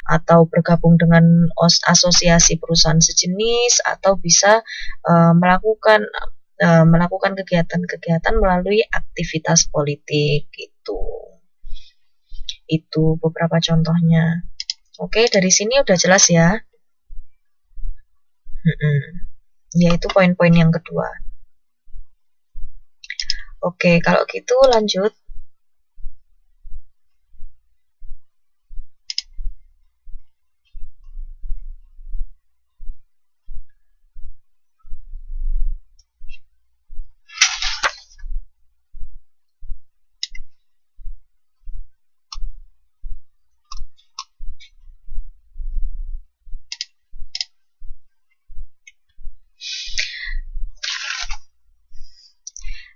atau bergabung dengan asosiasi perusahaan sejenis, atau bisa melakukan kegiatan-kegiatan melalui aktivitas politik gitu. Itu beberapa contohnya. Oke, dari sini udah jelas ya. Yaitu poin-poin yang kedua. Oke, kalau gitu lanjut.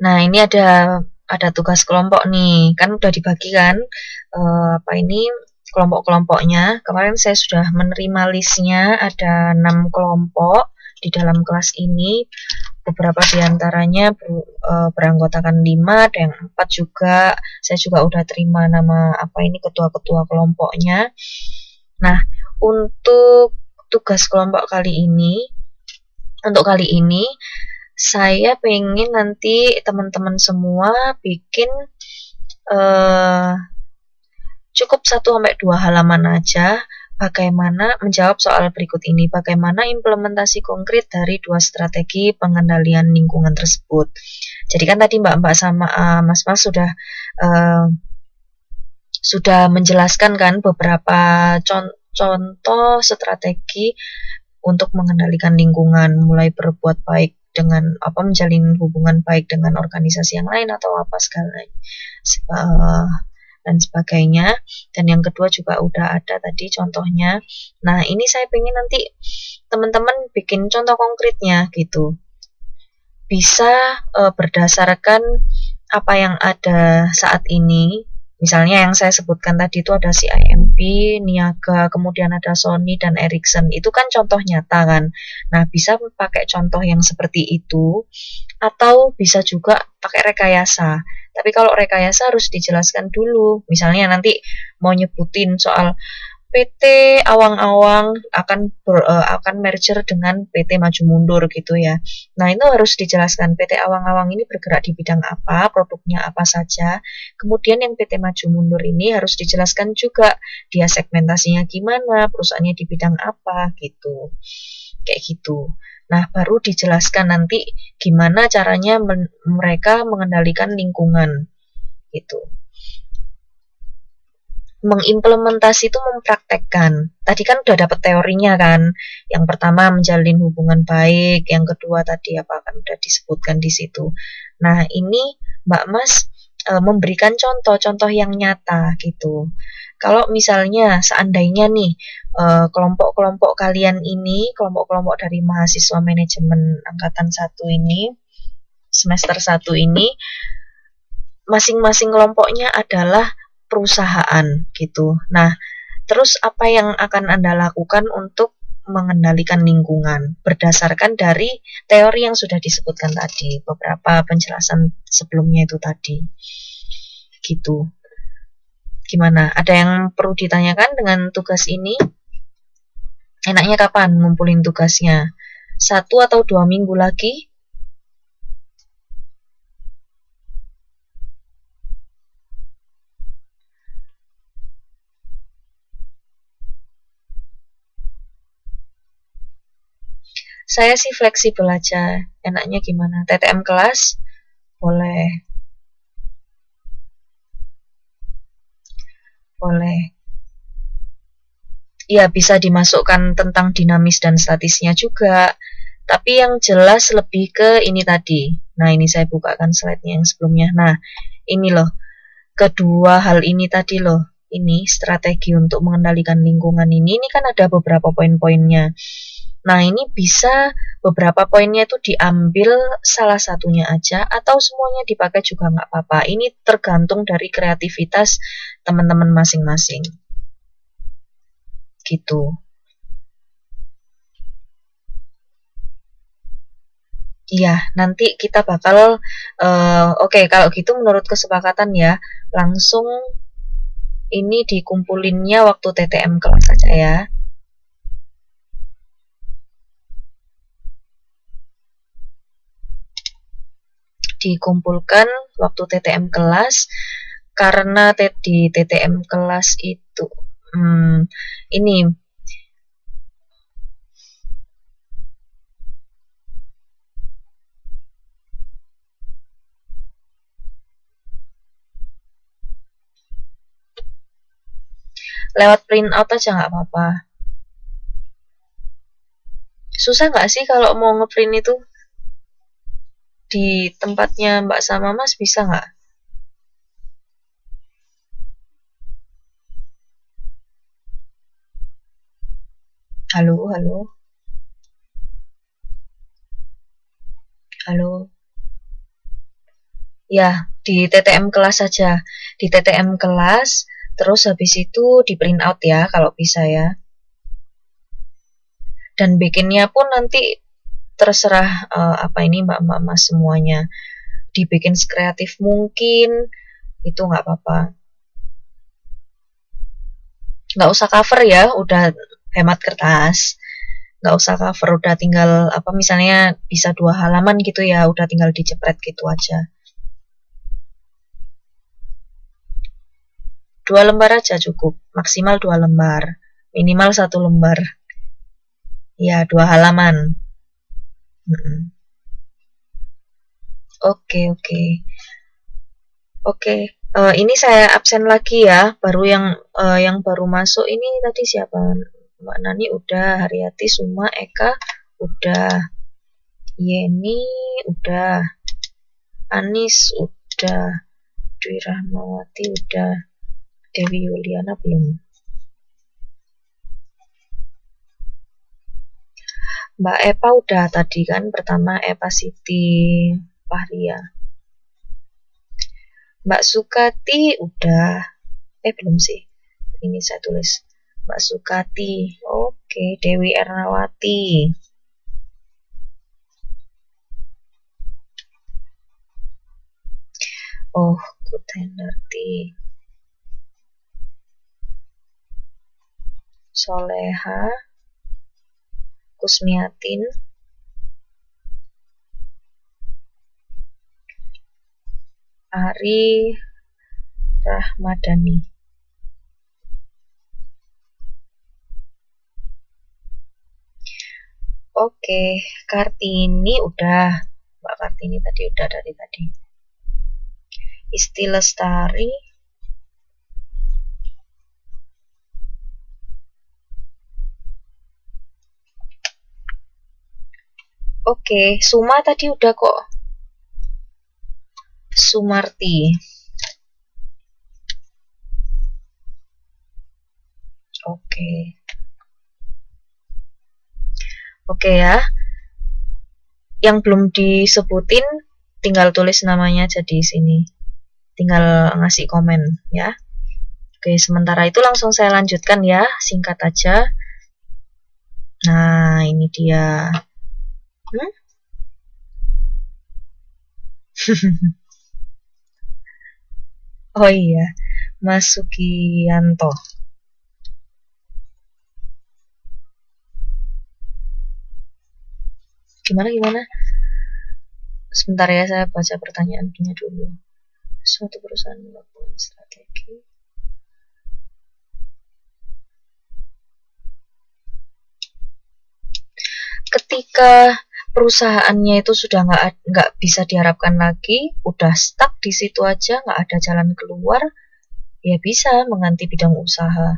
Nah, ini ada tugas kelompok nih. Kan udah dibagi kan kelompok-kelompoknya. Kemarin saya sudah menerima listnya, ada 6 kelompok di dalam kelas ini. Beberapa diantaranya beranggotakan 5, ada yang 4 juga. Saya juga udah terima nama ketua-ketua kelompoknya. Nah, untuk tugas kelompok kali ini, saya pengen nanti teman-teman semua bikin cukup 1-2 halaman aja bagaimana menjawab soal berikut ini, bagaimana implementasi konkret dari 2 strategi pengendalian lingkungan tersebut. Jadi kan tadi Mbak sama Mas-Mas sudah menjelaskan kan beberapa contoh strategi untuk mengendalikan lingkungan, mulai berbuat baik dengan menjalin hubungan baik dengan organisasi yang lain atau dan sebagainya. Dan yang kedua juga udah ada tadi contohnya. Nah, ini saya pengen nanti teman-teman bikin contoh konkretnya gitu. Bisa berdasarkan apa yang ada saat ini. Misalnya yang saya sebutkan tadi itu ada CIMB, Niaga, kemudian ada Sony dan Ericsson. Itu kan contoh nyata kan. Nah, bisa pakai contoh yang seperti itu, atau bisa juga pakai rekayasa. Tapi kalau rekayasa harus dijelaskan dulu. Misalnya nanti mau nyebutin soal PT Awang-Awang akan merger dengan PT Maju Mundur gitu ya. Nah, itu harus dijelaskan PT Awang-Awang ini bergerak di bidang apa, produknya apa saja. Kemudian yang PT Maju Mundur ini harus dijelaskan juga dia segmentasinya gimana, perusahaannya di bidang apa gitu. Kayak gitu. Nah, baru dijelaskan nanti gimana caranya mereka mengendalikan lingkungan gitu. Mengimplementasi itu mempraktekkan. Tadi kan udah dapat teorinya kan. Yang pertama menjalin hubungan baik, yang kedua tadi kan udah disebutkan di situ. Nah, ini Mbak Mas memberikan contoh-contoh yang nyata gitu. Kalau misalnya seandainya nih kelompok-kelompok kalian ini, kelompok-kelompok dari mahasiswa manajemen angkatan 1 ini, semester 1 ini, masing-masing kelompoknya adalah perusahaan gitu. Nah, terus apa yang akan Anda lakukan untuk mengendalikan lingkungan berdasarkan dari teori yang sudah disebutkan tadi, beberapa penjelasan sebelumnya itu tadi. Gitu. Gimana? Ada yang perlu ditanyakan dengan tugas ini? Enaknya kapan ngumpulin tugasnya? 1 atau 2 minggu lagi? Saya sih fleksibel aja. Enaknya gimana? TTM kelas? Boleh. Ya, bisa dimasukkan tentang dinamis dan statisnya juga. Tapi yang jelas lebih ke ini tadi. Nah, ini saya bukakan slide-nya yang sebelumnya. Nah, ini loh. Kedua hal ini tadi loh. Ini strategi untuk mengendalikan lingkungan ini kan ada beberapa poin-poinnya. Nah, ini bisa beberapa poinnya itu diambil salah satunya aja atau semuanya dipakai juga nggak apa-apa. Ini tergantung dari kreativitas teman-teman masing-masing. Gitu. Iya, nanti kita bakal oke, kalau gitu menurut kesepakatan ya, langsung ini dikumpulinnya waktu TTM kelas saja ya. Dikumpulkan waktu TTM kelas, karena di TTM kelas itu ini lewat print out aja nggak apa-apa. Susah nggak sih kalau mau ngeprint itu? Di tempatnya Mbak sama Mas bisa nggak? Halo, halo, halo. Ya, di TTM kelas saja. Di TTM kelas, terus habis itu di print out ya, kalau bisa ya. Dan bikinnya pun nanti terserah apa ini mbak-mbak Mas semuanya. Dibikin sekreatif mungkin, itu nggak apa-apa. Nggak usah cover ya, udah hemat kertas. Nggak usah cover, udah tinggal apa misalnya bisa 2 halaman gitu ya, udah tinggal dicepret gitu aja. 2 lembar aja cukup, maksimal 2 lembar, minimal 1 lembar. Ya, 2 halaman. Oke, oke. Oke, ini saya absen lagi ya. Baru yang baru masuk ini tadi siapa? Mbak Nani udah, Haryati, Suma, Eka udah, Yeni udah, Anis udah, Dwi Rahmawati udah, Dewi Yuliana belum. Mbak Epa udah tadi kan pertama, Epa Siti Fahria. Mbak Sukati udah, belum sih. Ini saya tulis Mbak Sukati. Oke, Dewi Ernawati. Oh, good Hendarti. Soleha, Kusmiatin, Ari Rahmadani. Oke, Kartini udah. Mbak Kartini tadi udah dari tadi. Isti Lestari. Oke, Suma tadi udah kok. Sumarti. Oke. Oke ya. Yang belum disebutin tinggal tulis namanya aja di sini. Tinggal ngasih komen ya. Oke, sementara itu langsung saya lanjutkan ya, singkat aja. Nah, ini dia. Oh iya, Mas Sugianto. Gimana? Sebentar ya, saya baca pertanyaannya dulu. Suatu perusahaan melakukan strategi. Ketika perusahaannya itu sudah nggak bisa diharapkan lagi, udah stuck di situ aja, nggak ada jalan keluar, ya bisa mengganti bidang usaha.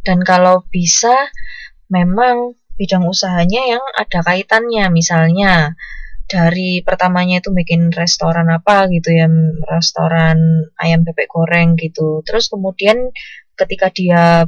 Dan kalau bisa, memang bidang usahanya yang ada kaitannya, misalnya dari pertamanya itu bikin restoran apa gitu ya, restoran ayam bebek goreng gitu. Terus kemudian ketika dia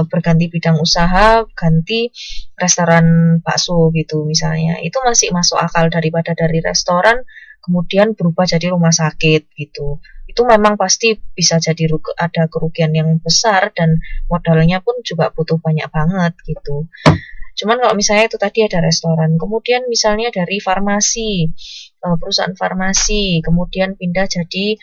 berganti bidang usaha, ganti restoran bakso gitu misalnya, itu masih masuk akal daripada dari restoran kemudian berubah jadi rumah sakit gitu. Itu memang pasti bisa jadi ada kerugian yang besar dan modalnya pun juga butuh banyak banget gitu. Cuman kalau misalnya itu tadi ada restoran, kemudian misalnya dari farmasi, perusahaan farmasi, kemudian pindah jadi